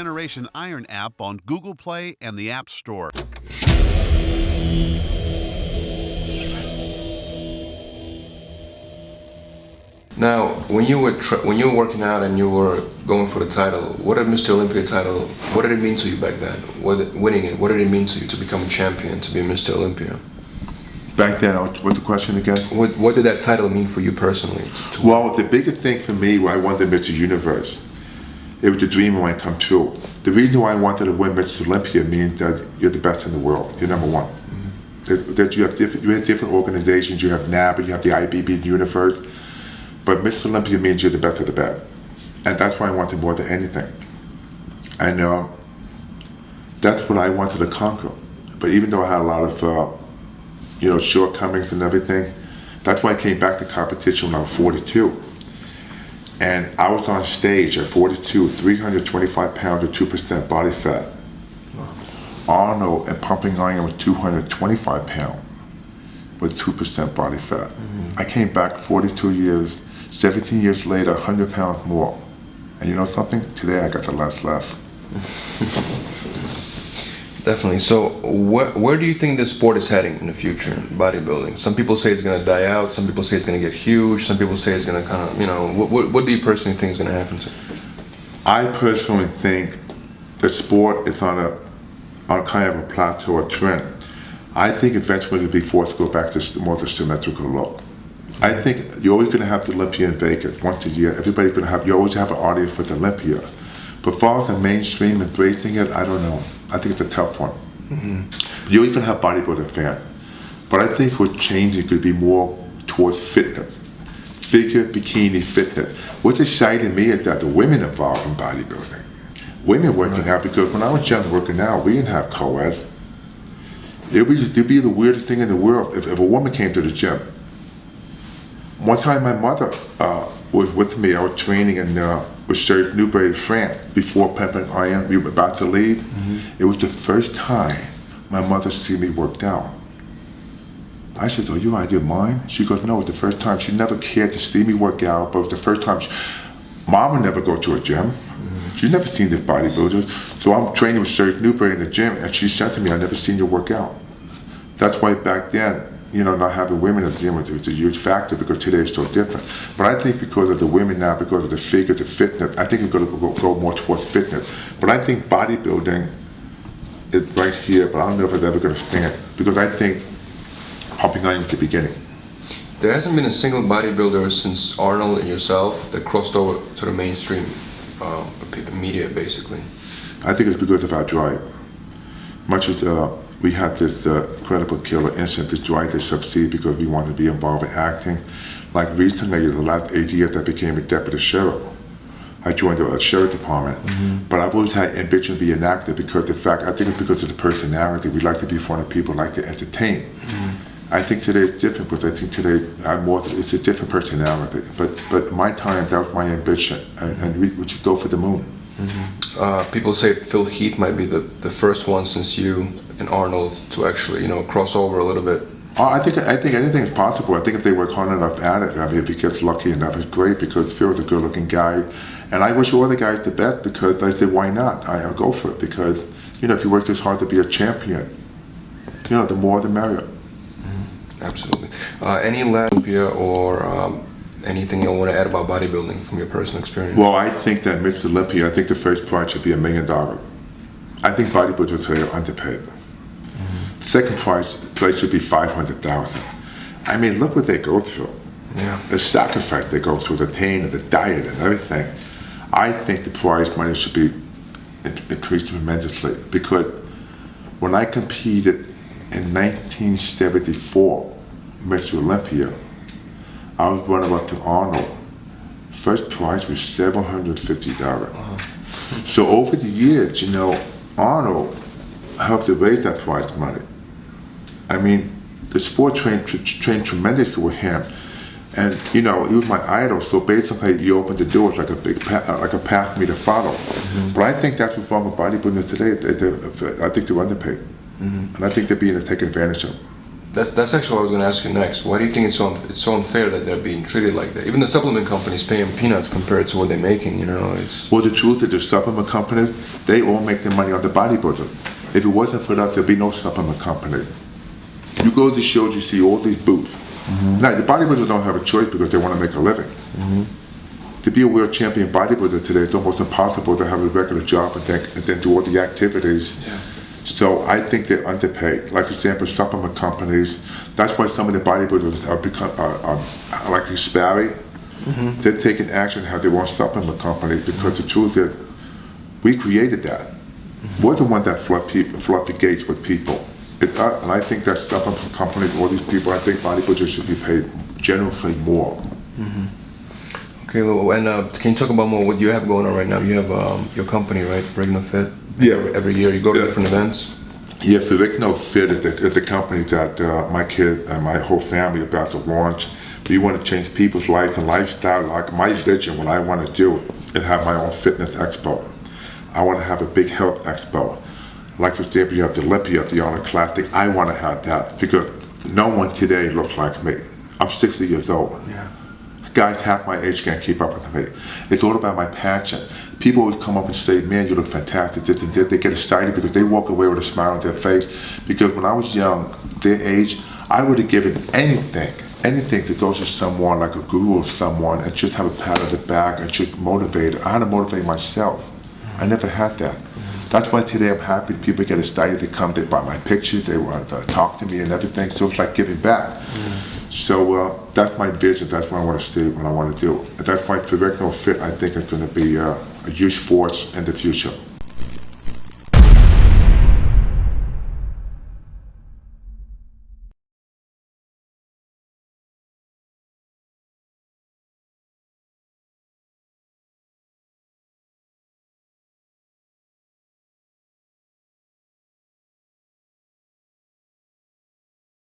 generation Iron app on Google Play and the App Store. Now, when you were working out and you were going for the title, what did Mr. Olympia title? What did it mean to you back then? Winning it, what did it mean to you to become a champion, to be Mr. Olympia? Back then, what's the question again? What did that title mean for you personally? Well, the biggest thing for me, when I wanted Mr. Universe, it was a dream of mine come true. The reason why I wanted to win Mr. Olympia means that you're the best in the world. You're number one. Mm-hmm. That you have different organizations. You have NAB, you have the IBB Universe. But Mr. Olympia means you're the best of the best. And that's what I wanted more than anything. And that's what I wanted to conquer. But even though I had a lot of shortcomings and everything, that's why I came back to competition when I was 42. And I was on stage at 42, 325 pounds or 2% body fat. Wow. Arnold and pumping iron was 225 pounds with 2% body fat. Mm-hmm. I came back 42 years, 17 years later, 100 pounds more. And you know something? Today I got the less. Definitely. So where do you think this sport is heading in the future, bodybuilding? Some people say it's going to die out, some people say it's going to get huge, some people say it's going to kind of, what do you personally think is going to happen to it? I personally think the sport is on a kind of a plateau or trend. I think eventually it'll be forced to go back to more of a symmetrical look. I think you're always going to have the Olympia in Vegas once a year. Everybody's going to have, you always have an audience for the Olympia. But as far as the mainstream embracing it, I don't know. I think it's a tough one. Mm-hmm. You're always going to have bodybuilding fans. But I think what's changing could be more towards fitness. Figure, bikini, fitness. What's exciting me is that the women involved in bodybuilding. Women working out, because when I was young working out, we didn't have co-ed. It'd be the weirdest thing in the world if a woman came to the gym. One time my mother was with me. I was training in with Serge Newberry, France, before Pumping Iron. We were about to leave. Mm-hmm. It was the first time my mother see me worked out. I said, "Are you out of your mind?" She goes, "No, it was the first time." She never cared to see me work out, but it was the first time. Mom would never go to a gym. Mm-hmm. She's never seen this bodybuilders. So I'm training with Serge Newberry in the gym, and she said to me, "I've never seen you work out." That's why back then, not having women at the gym was a huge factor, because today is so different. But I think because of the women now, because of the figure, the fitness, I think it's going to go more towards fitness. But I think bodybuilding is right here, but I don't know if it's ever going to stand, because I think pumping iron is the beginning. There hasn't been a single bodybuilder since Arnold and yourself that crossed over to the mainstream media, basically. I think it's because of our drive. Much as we had this incredible killer instinct, this drive to succeed because we wanted to be involved in acting. Like recently, the last 8 years, I became a deputy sheriff. I joined the sheriff department. Mm-hmm. But I've always had ambition to be an actor, because I think it's because of the personality. We like to be in front of people, like to entertain. Mm-hmm. I think today is different, because I think today it's a different personality. But my time, that was my ambition, and we should go for the moon. Mm-hmm. People say Phil Heath might be the first one since you and Arnold to actually, cross over a little bit. I think anything is possible. I think if they work hard enough at it, if he gets lucky enough, it's great, because Phil's a good-looking guy, and I wish all the guys the best, because I said, why not? I'll go for it, because if you work this hard to be a champion, the more the merrier. Mm-hmm. Absolutely. Any last Olympia or anything you want to add about bodybuilding from your personal experience? Well, I think that Mr. Olympia, I think the first prize should be $1 million. I think bodybuilders today are underpaid. Mm-hmm. The second place should be $500,000. I mean, look what they go through. Yeah. The sacrifice they go through, the pain and the diet and everything. I think the prize money should be increased tremendously, because when I competed in 1974, Mr. Olympia, I was running up to Arnold. First prize was $750. Uh-huh. So over the years, Arnold helped to raise that prize money. I mean, the sport trained tremendously with him, and he was my idol. So basically, he opened the doors like a path for me to follow. Mm-hmm. But I think that's what's wrong with bodybuilders today. I think they're underpaid, mm-hmm. and I think they're being taken advantage of. That's actually what I was going to ask you next. Why do you think it's so unfair that they're being treated like that? Even the supplement companies pay them peanuts compared to what they're making. You know, it's. Well, the truth is, the supplement companies, they all make their money on the bodybuilder. If it wasn't for that, there'd be no supplement company. You go to the shows, you see all these booths. Now, the bodybuilders don't have a choice because they want to make a living. To be a world champion bodybuilder today, it's almost impossible to have a regular job and then do all the activities. Yeah. So I think they're underpaid. Like for example, supplement companies. That's why some of the bodybuilders are like Sparry. They're taking action, have their own supplement companies because the truth is, we created that. We're the one that flood the gates with people. And I think that supplement companies, all these people, I think bodybuilders should be paid generally more. Okay, well, and can you talk about more what you have going on right now? You have your company, right? Ferrigno Fit. Yeah. Every year you go to different events. Yeah, Ferrigno Fit is the company that my kid and my whole family are about to launch. We want to change people's lives and lifestyle. Like my vision, what I want to do is have my own fitness expo. I want to have a big health expo. Like for example, you have the Olympia, the Honor Classic. I want to have that because no one today looks like me. I'm 60 years old. Yeah. Guys half my age can't keep up with me. It's all about my passion. People always come up and say, man, you look fantastic, this and that. They get excited because they walk away with a smile on their face. Because when I was young, their age, I would have given anything to go to someone like a guru or someone and just have a pat on the back and just motivate. I had to motivate myself. I never had that. That's why today I'm happy people get excited to come, they buy my pictures, they want to talk to me and everything. So it's like giving back. So that's my vision, that's what I want to see, what I want to do. And that's why Ferrigno Fit, I think, is going to be a huge force in the future.